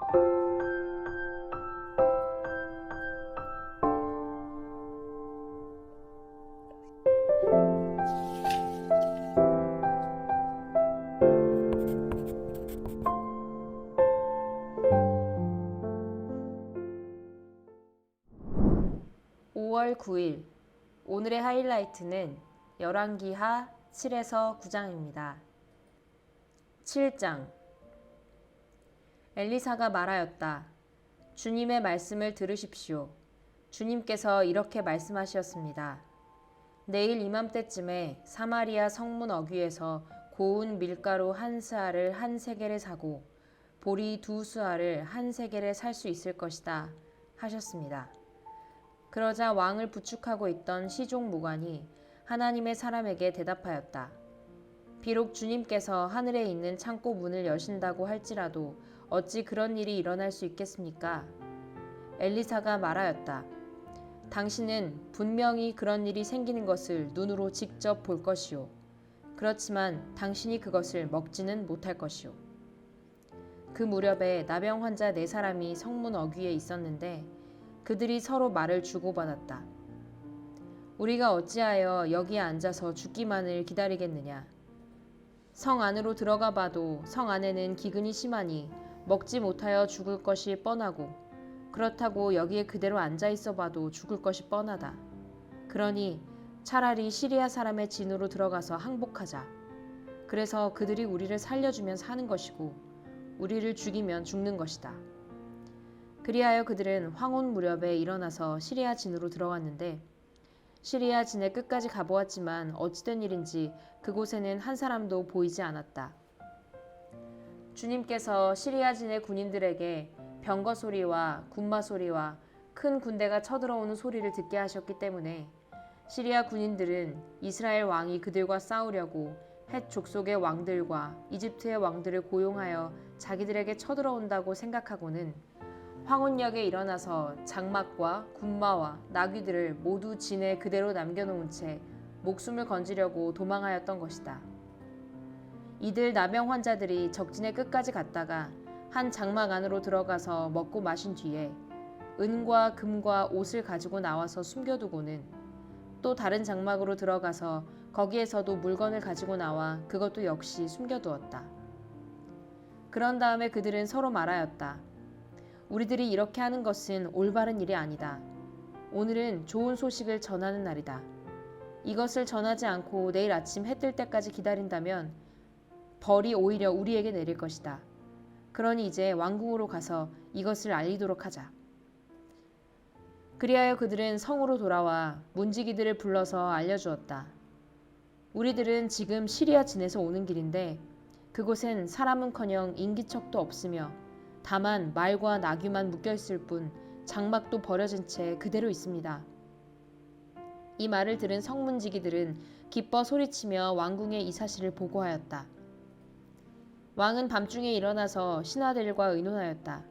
(5월 9일) 오늘의 하이라이트는 열왕기하 7에서 9장입니다. 7장. 엘리사가 말하였다. 주님의 말씀을 들으십시오. 주님께서 이렇게 말씀하셨습니다. 내일 이맘때쯤에 사마리아 성문 어귀에서 고운 밀가루 한 스아를 한 세겔에 사고 보리 두 스아를 한 세겔에 살 수 있을 것이다 하셨습니다. 그러자 왕을 부축하고 있던 시종 무관이 하나님의 사람에게 대답하였다. 비록 주님께서 하늘에 있는 창고 문을 여신다고 할지라도 어찌 그런 일이 일어날 수 있겠습니까? 엘리사가 말하였다. 당신은 분명히 그런 일이 생기는 것을 눈으로 직접 볼 것이요. 그렇지만 당신이 그것을 먹지는 못할 것이요. 그 무렵에 나병 환자 4사람이 성문 어귀에 있었는데 그들이 서로 말을 주고받았다. 우리가 어찌하여 여기에 앉아서 죽기만을 기다리겠느냐. 성 안으로 들어가 봐도 성 안에는 기근이 심하니 먹지 못하여 죽을 것이 뻔하고 그렇다고 여기에 그대로 앉아 있어 봐도 죽을 것이 뻔하다. 그러니 차라리 시리아 사람의 진으로 들어가서 항복하자. 그래서 그들이 우리를 살려주면 사는 것이고 우리를 죽이면 죽는 것이다. 그리하여 그들은 황혼 무렵에 일어나서 시리아 진으로 들어갔는데 시리아 진의 끝까지 가보았지만 어찌된 일인지 그곳에는 한 사람도 보이지 않았다. 주님께서 시리아 진의 군인들에게 병거 소리와 군마 소리와 큰 군대가 쳐들어오는 소리를 듣게 하셨기 때문에 시리아 군인들은 이스라엘 왕이 그들과 싸우려고 헷 족속의 왕들과 이집트의 왕들을 고용하여 자기들에게 쳐들어온다고 생각하고는 황혼역에 일어나서 장막과 군마와 나귀들을 모두 진에 그대로 남겨놓은 채 목숨을 건지려고 도망하였던 것이다. 이들 나병 환자들이 적진의 끝까지 갔다가 한 장막 안으로 들어가서 먹고 마신 뒤에 은과 금과 옷을 가지고 나와서 숨겨두고는 또 다른 장막으로 들어가서 거기에서도 물건을 가지고 나와 그것도 역시 숨겨두었다. 그런 다음에 그들은 서로 말하였다. 우리들이 이렇게 하는 것은 올바른 일이 아니다. 오늘은 좋은 소식을 전하는 날이다. 이것을 전하지 않고 내일 아침 해 뜰 때까지 기다린다면 벌이 오히려 우리에게 내릴 것이다. 그러니 이제 왕궁으로 가서 이것을 알리도록 하자. 그리하여 그들은 성으로 돌아와 문지기들을 불러서 알려주었다. 우리들은 지금 시리아 진에서 오는 길인데 그곳엔 사람은커녕 인기척도 없으며 다만 말과 나귀만 묶여있을 뿐 장막도 버려진 채 그대로 있습니다. 이 말을 들은 성문지기들은 기뻐 소리치며 왕궁에 이 사실을 보고하였다. 왕은 밤중에 일어나서 신하들과 의논하였다.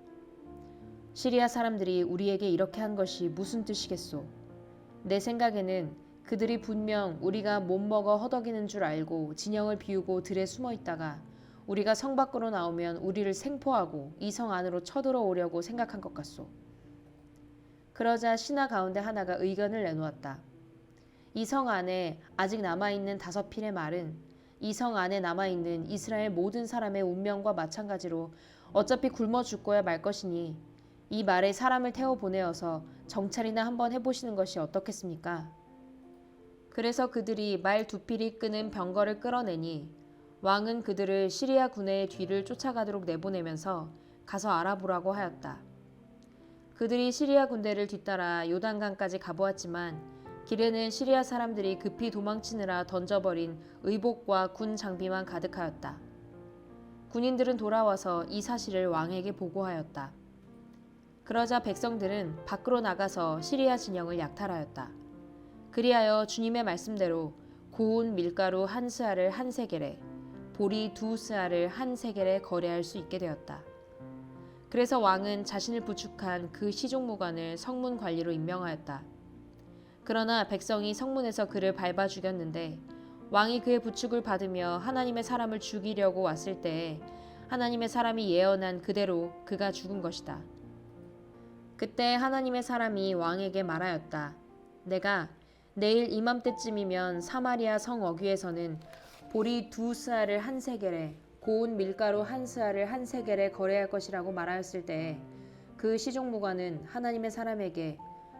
시리아 사람들이 우리에게 이렇게 한 것이 무슨 뜻이겠소? 내 생각에는 그들이 분명 우리가 못 먹어 허덕이는 줄 알고 진영을 비우고 들에 숨어 있다가 우리가 성 밖으로 나오면 우리를 생포하고 이 성 안으로 쳐들어오려고 생각한 것 같소. 그러자 신하 가운데 하나가 의견을 내놓았다. 이 성 안에 아직 남아있는 5필의 말은 이 성 안에 남아있는 이스라엘 모든 사람의 운명과 마찬가지로 어차피 굶어 죽고야 말 것이니 이 말에 사람을 태워 보내어서 정찰이나 한번 해보시는 것이 어떻겠습니까? 그래서 그들이 말 2필이 끄는 병거를 끌어내니 왕은 그들을 시리아 군의 뒤를 쫓아가도록 내보내면서 가서 알아보라고 하였다. 그들이 시리아 군대를 뒤따라 요단강까지 가보았지만 길에는 시리아 사람들이 급히 도망치느라 던져버린 의복과 군 장비만 가득하였다. 군인들은 돌아와서 이 사실을 왕에게 보고하였다. 그러자 백성들은 밖으로 나가서 시리아 진영을 약탈하였다. 그리하여 주님의 말씀대로 고운 밀가루 한 스아를 한 세겔에 보리 2스아를 한 세겔에 거래할 수 있게 되었다. 그래서 왕은 자신을 부축한 그 시종무관을 성문 관리로 임명하였다. 그러나 백성이 성문에서 그를 밟아 죽였는데 왕이 그의 부축을 받으며 하나님의 사람을 죽이려고 왔을 때에 하나님의 사람이 예언한 그대로 그가 죽은 것이다. 그때 하나님의 사람이 왕에게 말하였다. 내가 내일 이맘때쯤이면 사마리아 성 어귀에서는 보리 2스아를 한 세겔에 고운 밀가루 1스아를 한 세겔에 거래할 것이라고 말하였을 때에 그 시종무관은 하나님의 사람에게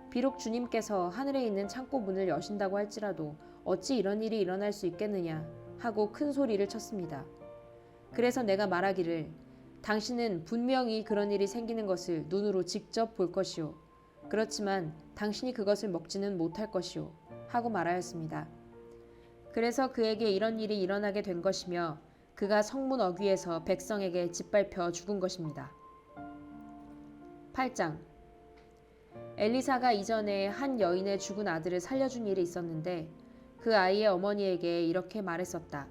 비록 주님께서 하늘에 있는 창고 문을 여신다고 할지라도 어찌 이런 일이 일어날 수 있겠느냐 하고 큰 소리를 쳤습니다. 그래서 내가 말하기를 당신은 분명히 그런 일이 생기는 것을 눈으로 직접 볼 것이요. 그렇지만 당신이 그것을 먹지는 못할 것이요. 하고 말하였습니다. 그래서 그에게 이런 일이 일어나게 된 것이며 그가 성문 어귀에서 백성에게 짓밟혀 죽은 것입니다. 8장 엘리사가 이전에 한 여인의 죽은 아들을 살려준 일이 있었는데 그 아이의 어머니에게 이렇게 말했었다.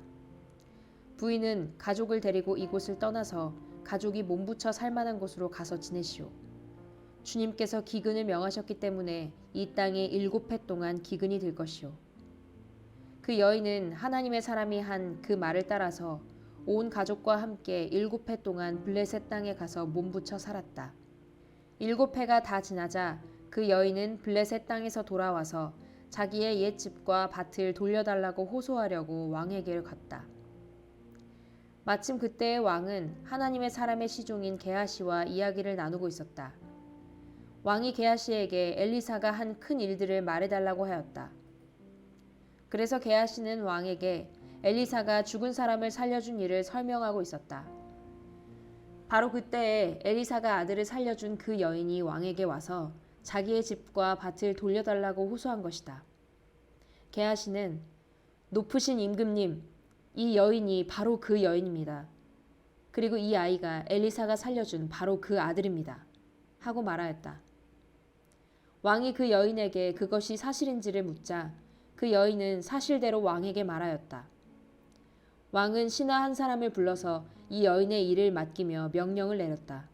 부인은 가족을 데리고 이곳을 떠나서 가족이 몸부쳐 살만한 곳으로 가서 지내시오. 주님께서 기근을 명하셨기 때문에 이 땅에 7해 동안 기근이 들 것이오. 그 여인은 하나님의 사람이 한 그 말을 따라서 온 가족과 함께 7해 동안 블레셋 땅에 가서 몸부쳐 살았다. 7해가 다 지나자 그 여인은 블레셋 땅에서 돌아와서 자기의 옛 집과 밭을 돌려달라고 호소하려고 왕에게 갔다. 마침 그때의 왕은 하나님의 사람의 시종인 게하시와 이야기를 나누고 있었다. 왕이 게하시에게 엘리사가 한 큰 일들을 말해달라고 하였다. 그래서 게하시는 왕에게 엘리사가 죽은 사람을 살려준 일을 설명하고 있었다. 바로 그때에 엘리사가 아들을 살려준 그 여인이 왕에게 와서 자기의 집과 밭을 돌려달라고 호소한 것이다. 게하시는 높으신 임금님, 이 여인이 바로 그 여인입니다. 그리고 이 아이가 엘리사가 살려준 바로 그 아들입니다. 하고 말하였다. 왕이 그 여인에게 그것이 사실인지를 묻자 그 여인은 사실대로 왕에게 말하였다. 왕은 신하 한 사람을 불러서 이 여인의 일을 맡기며 명령을 내렸다.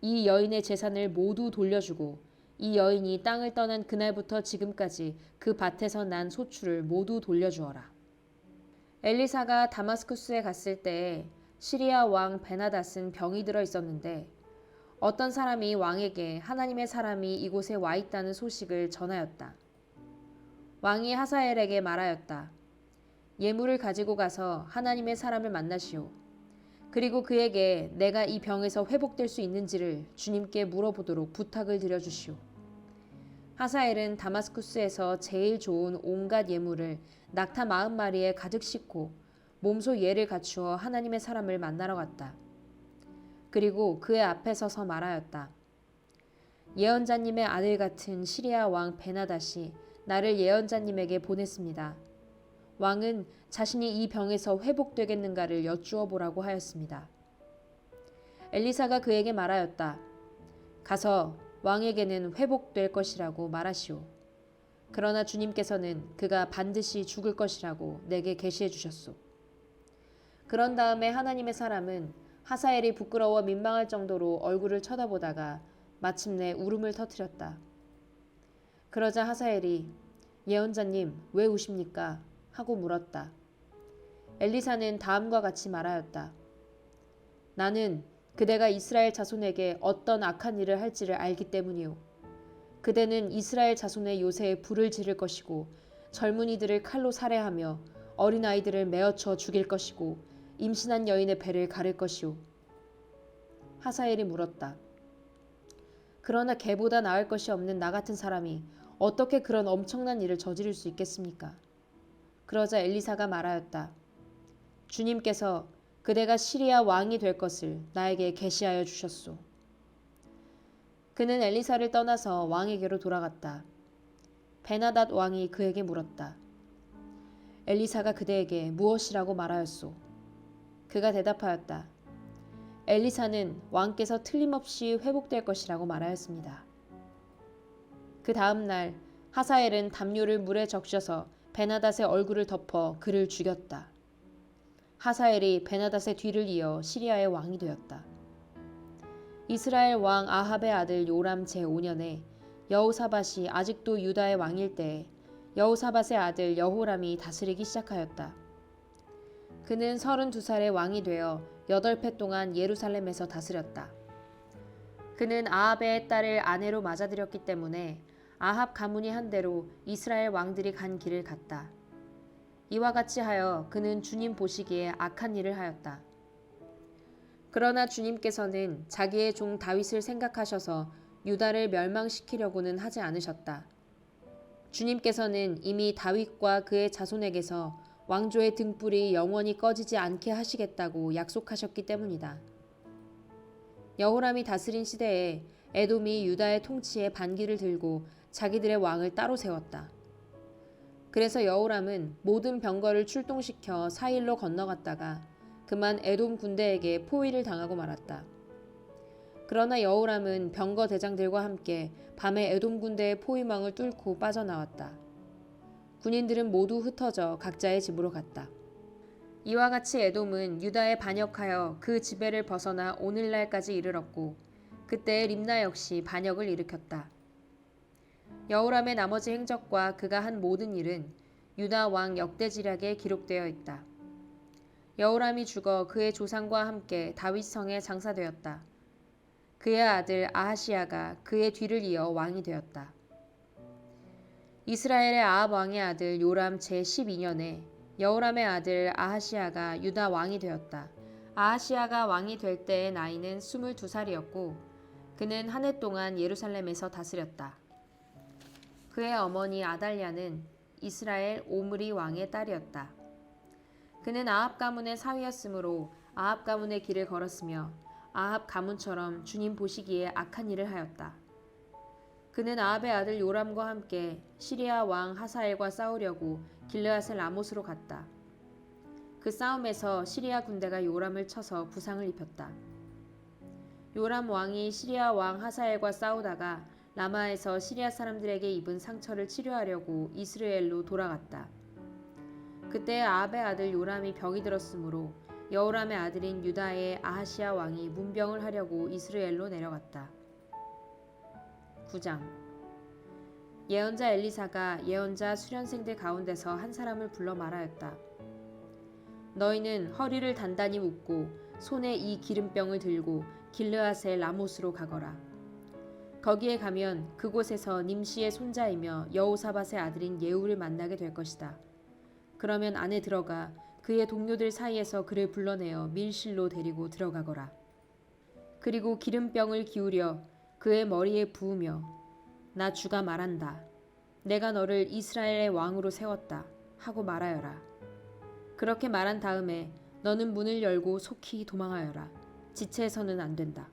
이 여인의 재산을 모두 돌려주고 이 여인이 땅을 떠난 그날부터 지금까지 그 밭에서 난 소출을 모두 돌려주어라. 엘리사가 다마스쿠스에 갔을 때 시리아 왕 베나닷은 병이 들어 있었는데 어떤 사람이 왕에게 하나님의 사람이 이곳에 와 있다는 소식을 전하였다. 왕이 하사엘에게 말하였다. 예물을 가지고 가서 하나님의 사람을 만나시오. 그리고 그에게 내가 이 병에서 회복될 수 있는지를 주님께 물어보도록 부탁을 드려주시오. 하사엘은 다마스쿠스에서 제일 좋은 온갖 예물을 낙타 40마리에 가득 싣고 몸소 예를 갖추어 하나님의 사람을 만나러 갔다. 그리고 그의 앞에 서서 말하였다. 예언자님의 아들 같은 시리아 왕 베나닷이 나를 예언자님에게 보냈습니다. 왕은 자신이 이 병에서 회복되겠는가를 여쭈어 보라고 하였습니다. 엘리사가 그에게 말하였다. 가서 왕에게는 회복될 것이라고 말하시오. 그러나 주님께서는 그가 반드시 죽을 것이라고 내게 계시해 주셨소. 그런 다음에 하나님의 사람은 하사엘이 부끄러워 민망할 정도로 얼굴을 쳐다보다가 마침내 울음을 터뜨렸다. 그러자 하사엘이 예언자님 왜 우십니까? 하고 물었다. 엘리사는 다음과 같이 말하였다. 나는 그대가 이스라엘 자손에게 어떤 악한 일을 할지를 알기 때문이오. 그대는 이스라엘 자손의 요새에 불을 지를 것이고 젊은이들을 칼로 살해하며 어린아이들을 메어쳐 죽일 것이고 임신한 여인의 배를 가를 것이오. 하사엘이 물었다. 그러나 개보다 나을 것이 없는 나 같은 사람이 어떻게 그런 엄청난 일을 저지를 수 있겠습니까? 그러자 엘리사가 말하였다. 주님께서 그대가 시리아 왕이 될 것을 나에게 계시하여 주셨소. 그는 엘리사를 떠나서 왕에게로 돌아갔다. 베나닷 왕이 그에게 물었다. 엘리사가 그대에게 무엇이라고 말하였소? 그가 대답하였다. 엘리사는 왕께서 틀림없이 회복될 것이라고 말하였습니다. 그 다음 날 하사엘은 담요를 물에 적셔서 베나닷의 얼굴을 덮어 그를 죽였다. 하사엘이 베나닷의 뒤를 이어 시리아의 왕이 되었다. 이스라엘 왕 아합의 아들 요람 제5년에 여호사밧이 아직도 유다의 왕일 때에 여호사밧의 아들 여호람이 다스리기 시작하였다. 그는 32살의 왕이 되어 8해 동안 예루살렘에서 다스렸다. 그는 아합의 딸을 아내로 맞아들였기 때문에 아합 가문이 한 대로 이스라엘 왕들이 간 길을 갔다. 이와 같이 하여 그는 주님 보시기에 악한 일을 하였다. 그러나 주님께서는 자기의 종 다윗을 생각하셔서 유다를 멸망시키려고는 하지 않으셨다. 주님께서는 이미 다윗과 그의 자손에게서 왕조의 등불이 영원히 꺼지지 않게 하시겠다고 약속하셨기 때문이다. 여호람이 다스린 시대에 에돔이 유다의 통치에 반기를 들고 자기들의 왕을 따로 세웠다. 그래서 여호람은 모든 병거를 출동시켜 사일로 건너갔다가 그만 에돔 군대에게 포위를 당하고 말았다. 그러나 여호람은 병거 대장들과 함께 밤에 에돔 군대의 포위망을 뚫고 빠져나왔다. 군인들은 모두 흩어져 각자의 집으로 갔다. 이와 같이 에돔은 유다에 반역하여 그 지배를 벗어나 오늘날까지 이르렀고 그때 림나 역시 반역을 일으켰다. 여호람의 나머지 행적과 그가 한 모든 일은 유다 왕 역대지략에 기록되어 있다. 여호람이 죽어 그의 조상과 함께 다윗 성에 장사되었다. 그의 아들 아하시야가 그의 뒤를 이어 왕이 되었다. 이스라엘의 아합 왕의 아들 요람 제12년에 여호람의 아들 아하시야가 유다 왕이 되었다. 아하시야가 왕이 될 때의 나이는 22살이었고 그는 한 해 동안 예루살렘에서 다스렸다. 그의 어머니 아달랴는 이스라엘 오므리 왕의 딸이었다. 그는 아합 가문의 사위였으므로 아합 가문의 길을 걸었으며 아합 가문처럼 주님 보시기에 악한 일을 하였다. 그는 아합의 아들 요람과 함께 시리아 왕 하사엘과 싸우려고 길르앗의 라못으로 갔다. 그 싸움에서 시리아 군대가 요람을 쳐서 부상을 입혔다. 요람 왕이 시리아 왕 하사엘과 싸우다가 라마에서 시리아 사람들에게 입은 상처를 치료하려고 이스라엘로 돌아갔다. 그때 아합의 아들 요람이 병이 들었으므로 여호람의 아들인 유다의 아하시야 왕이 문병을 하려고 이스라엘로 내려갔다. 9장 예언자 엘리사가 예언자 수련생들 가운데서 한 사람을 불러 말하였다. 너희는 허리를 단단히 묶고 손에 이 기름병을 들고 길르앗의 라못으로 가거라. 거기에 가면 그곳에서 님시의 손자이며 여호사밧의 아들인 예후를 만나게 될 것이다. 그러면 안에 들어가 그의 동료들 사이에서 그를 불러내어 밀실로 데리고 들어가거라. 그리고 기름병을 기울여 그의 머리에 부으며 나 주가 말한다. 내가 너를 이스라엘의 왕으로 세웠다 하고 말하여라. 그렇게 말한 다음에 너는 문을 열고 속히 도망하여라. 지체해서는 안 된다.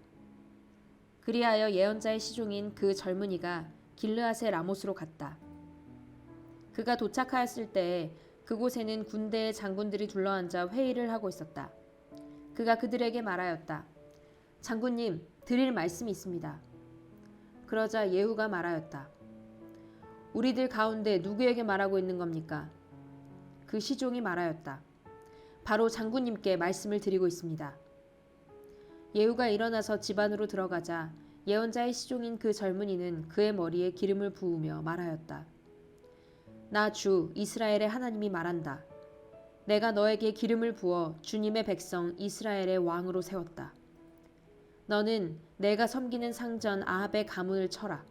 그리하여 예언자의 시종인 그 젊은이가 길르앗의 라못으로 갔다. 그가 도착하였을 때에 그곳에는 군대의 장군들이 둘러앉아 회의를 하고 있었다. 그가 그들에게 말하였다. 장군님, 드릴 말씀이 있습니다. 그러자 예후가 말하였다. 우리들 가운데 누구에게 말하고 있는 겁니까? 그 시종이 말하였다. 바로 장군님께 말씀을 드리고 있습니다. 예후가 일어나서 집 안으로 들어가자 예언자의 시종인 그 젊은이는 그의 머리에 기름을 부으며 말하였다. 나 주 이스라엘의 하나님이 말한다. 내가 너에게 기름을 부어 주님의 백성 이스라엘의 왕으로 세웠다. 너는 내가 섬기는 상전 아합의 가문을 쳐라.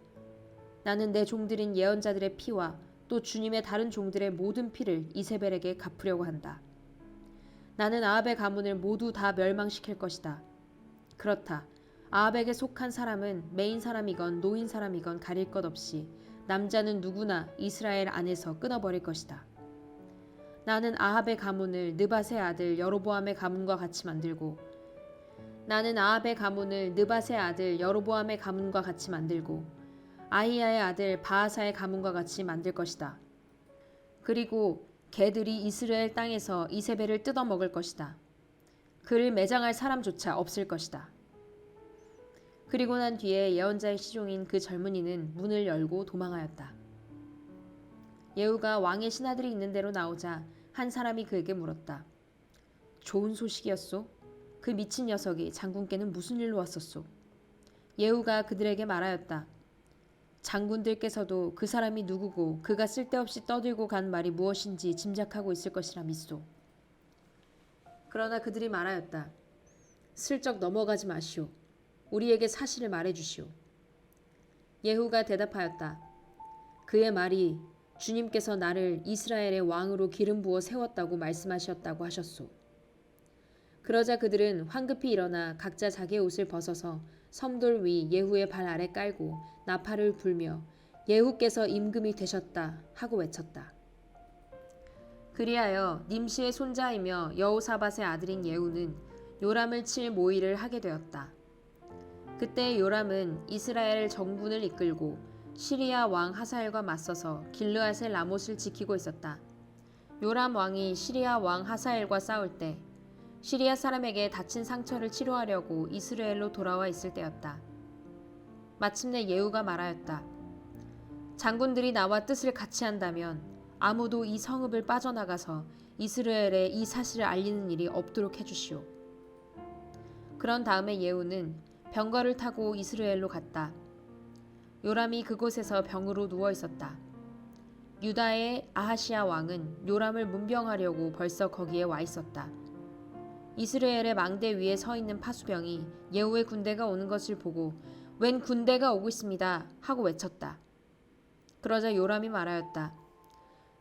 나는 내 종들인 예언자들의 피와 또 주님의 다른 종들의 모든 피를 이세벨에게 갚으려고 한다. 나는 아합의 가문을 모두 다 멸망시킬 것이다. 그렇다. 아합에게 속한 사람은 메인 사람이건 노인 사람이건 가릴 것 없이 남자는 누구나 이스라엘 안에서 끊어버릴 것이다. 나는 아합의 가문을 느밧의 아들 여로보암의 가문과 같이 만들고 나는 아합의 가문을 느밧의 아들 여로보암의 가문과 같이 만들고 아히야의 아들 바하사의 가문과 같이 만들 것이다. 그리고 개들이 이스라엘 땅에서 이세벨을 뜯어먹을 것이다. 그를 매장할 사람조차 없을 것이다. 그리고 난 뒤에 예언자의 시종인 그 젊은이는 문을 열고 도망하였다. 예후가 왕의 신하들이 있는 데로 나오자 한 사람이 그에게 물었다. 좋은 소식이었소? 그 미친 녀석이 장군께는 무슨 일로 왔었소? 예후가 그들에게 말하였다. 장군들께서도 그 사람이 누구고 그가 쓸데없이 떠들고 간 말이 무엇인지 짐작하고 있을 것이라 믿소. 그러나 그들이 말하였다. 슬쩍 넘어가지 마시오. 우리에게 사실을 말해주시오. 예후가 대답하였다. 그의 말이 주님께서 나를 이스라엘의 왕으로 기름 부어 세웠다고 말씀하셨다고 하셨소. 그러자 그들은 황급히 일어나 각자 자기의 옷을 벗어서 섬돌 위 예후의 발 아래 깔고 나팔을 불며 예후께서 임금이 되셨다 하고 외쳤다. 그리하여 님시의 손자이며 여호사밧의 아들인 예후는 요람을 칠 모의를 하게 되었다. 그때 요람은 이스라엘 정군을 이끌고 시리아 왕 하사엘과 맞서서 길르앗의 라못을 지키고 있었다. 요람 왕이 시리아 왕 하사엘과 싸울 때 시리아 사람에게 다친 상처를 치료하려고 이스라엘로 돌아와 있을 때였다. 마침내 예후가 말하였다. 장군들이 나와 뜻을 같이 한다면 아무도 이 성읍을 빠져나가서 이스라엘에 이 사실을 알리는 일이 없도록 해주시오. 그런 다음에 예후는 병거를 타고 이스라엘로 갔다. 요람이 그곳에서 병으로 누워 있었다. 유다의 아하시아 왕은 요람을 문병하려고 벌써 거기에 와 있었다. 이스라엘의 망대 위에 서 있는 파수병이 예후의 군대가 오는 것을 보고 웬 군대가 오고 있습니다 하고 외쳤다. 그러자 요람이 말하였다.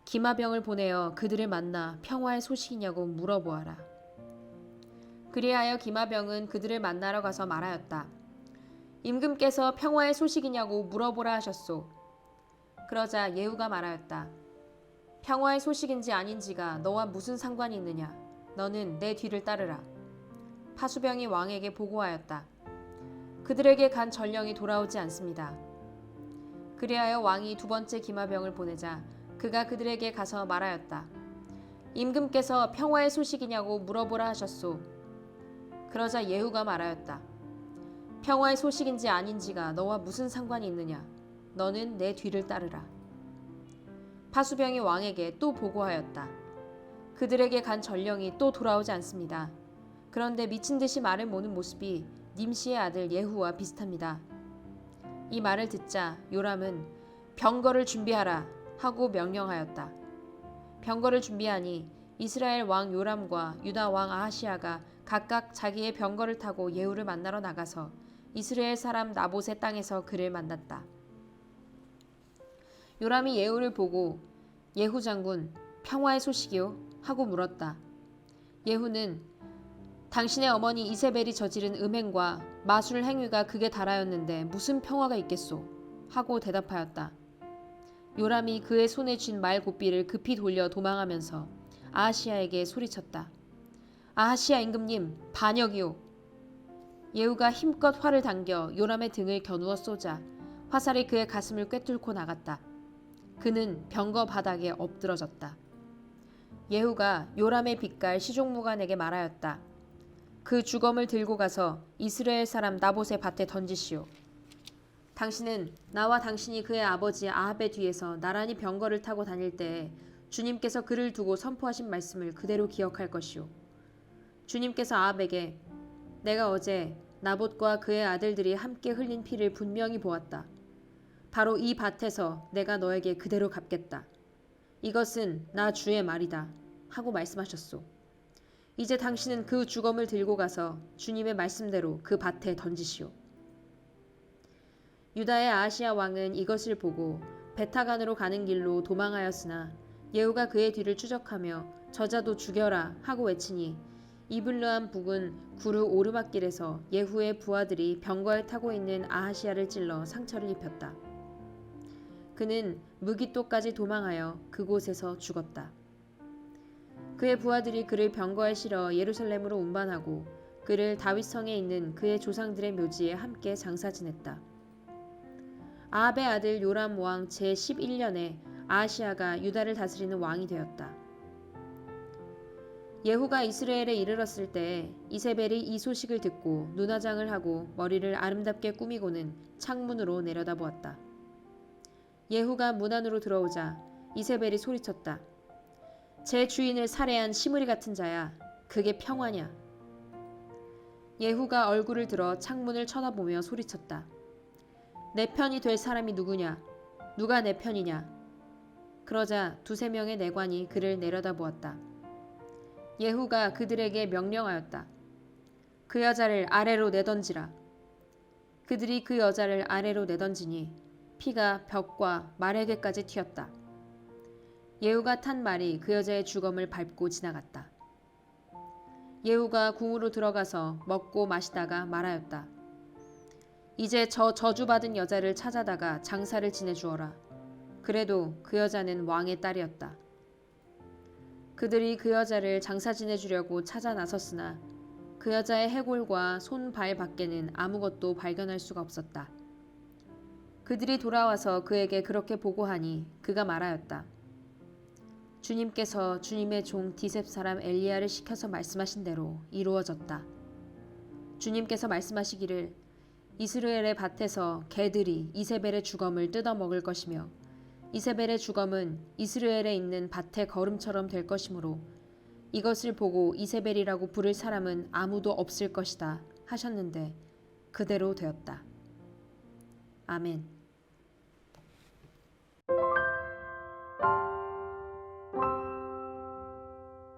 기마병을 보내어 그들을 만나 평화의 소식이냐고 물어보아라. 그리하여 기마병은 그들을 만나러 가서 말하였다. 임금께서 평화의 소식이냐고 물어보라 하셨소. 그러자 예후가 말하였다. 평화의 소식인지 아닌지가 너와 무슨 상관이 있느냐. 너는 내 뒤를 따르라. 파수병이 왕에게 보고하였다. 그들에게 간 전령이 돌아오지 않습니다. 그리하여 왕이 두 번째 기마병을 보내자 그가 그들에게 가서 말하였다. 임금께서 평화의 소식이냐고 물어보라 하셨소. 그러자 예후가 말하였다. 평화의 소식인지 아닌지가 너와 무슨 상관이 있느냐. 너는 내 뒤를 따르라. 파수병이 왕에게 또 보고하였다. 그들에게 간 전령이 또 돌아오지 않습니다. 그런데 미친 듯이 말을 모는 모습이 님시의 아들 예후와 비슷합니다. 이 말을 듣자 요람은 병거를 준비하라 하고 명령하였다. 병거를 준비하니 이스라엘 왕 요람과 유다 왕 아하시아가 각각 자기의 병거를 타고 예후를 만나러 나가서 이스라엘 사람 나봇의 땅에서 그를 만났다. 요람이 예후를 보고 예후 장군 평화의 소식이요? 하고 물었다. 예후는 당신의 어머니 이세벨이 저지른 음행과 마술 행위가 극에 달하였는데 무슨 평화가 있겠소? 하고 대답하였다. 요람이 그의 손에 쥔 말 고삐를 급히 돌려 도망하면서 아하시아에게 소리쳤다. 아하시아 임금님, 반역이오. 예후가 힘껏 활을 당겨 요람의 등을 겨누어 쏘자 화살이 그의 가슴을 꿰뚫고 나갔다. 그는 병거 바닥에 엎드러졌다. 예후가 요람의 빗갈 시종무간에게 말하였다. 그 주검을 들고 가서 이스라엘 사람 나봇의 밭에 던지시오. 당신은 나와 당신이 그의 아버지 아합의 뒤에서 나란히 병거를 타고 다닐 때에 주님께서 그를 두고 선포하신 말씀을 그대로 기억할 것이오. 주님께서 아합에게 내가 어제 나봇과 그의 아들들이 함께 흘린 피를 분명히 보았다. 바로 이 밭에서 내가 너에게 그대로 갚겠다. 이것은 나 주의 말이다. 하고 말씀하셨소. 이제 당신은 그 주검을 들고 가서 주님의 말씀대로 그 밭에 던지시오. 유다의 아하시아 왕은 이것을 보고 베타간으로 가는 길로 도망하였으나 예후가 그의 뒤를 추적하며 저자도 죽여라 하고 외치니 이블르함 북은 구르 오르막길에서 예후의 부하들이 병거에 타고 있는 아하시아를 찔러 상처를 입혔다. 그는 무깃도까지 도망하여 그곳에서 죽었다. 그의 부하들이 그를 병거에 실어 예루살렘으로 운반하고 그를 다윗성에 있는 그의 조상들의 묘지에 함께 장사 지냈다. 아합의 아들 요람 왕 제11년에 아하시아가 유다를 다스리는 왕이 되었다. 예후가 이스라엘에 이르렀을 때 이세벨이 이 소식을 듣고 눈화장을 하고 머리를 아름답게 꾸미고는 창문으로 내려다보았다. 예후가 문 안으로 들어오자 이세벨이 소리쳤다. 제 주인을 살해한 시므리 같은 자야. 그게 평화냐? 예후가 얼굴을 들어 창문을 쳐다보며 소리쳤다. 내 편이 될 사람이 누구냐? 누가 내 편이냐? 그러자 두세 명의 내관이 그를 내려다보았다. 예후가 그들에게 명령하였다. 그 여자를 아래로 내던지라. 그들이 그 여자를 아래로 내던지니 피가 벽과 말에게까지 튀었다. 예후가 탄 말이 그 여자의 주검을 밟고 지나갔다. 예후가 궁으로 들어가서 먹고 마시다가 말하였다. 이제 저 저주받은 여자를 찾아다가 장사를 지내주어라. 그래도 그 여자는 왕의 딸이었다. 그들이 그 여자를 장사 지내주려고 찾아 나섰으나 그 여자의 해골과 손, 발 밖에는 아무것도 발견할 수가 없었다. 그들이 돌아와서 그에게 그렇게 보고하니 그가 말하였다. 주님께서 주님의 종 디셉 사람 엘리야를 시켜서 말씀하신 대로 이루어졌다. 주님께서 말씀하시기를 이스라엘의 밭에서 개들이 이세벨의 주검을 뜯어먹을 것이며 이세벨의 주검은 이스라엘에 있는 밭의 거름처럼 될 것이므로 이것을 보고 이세벨이라고 부를 사람은 아무도 없을 것이다 하셨는데 그대로 되었다. 아멘.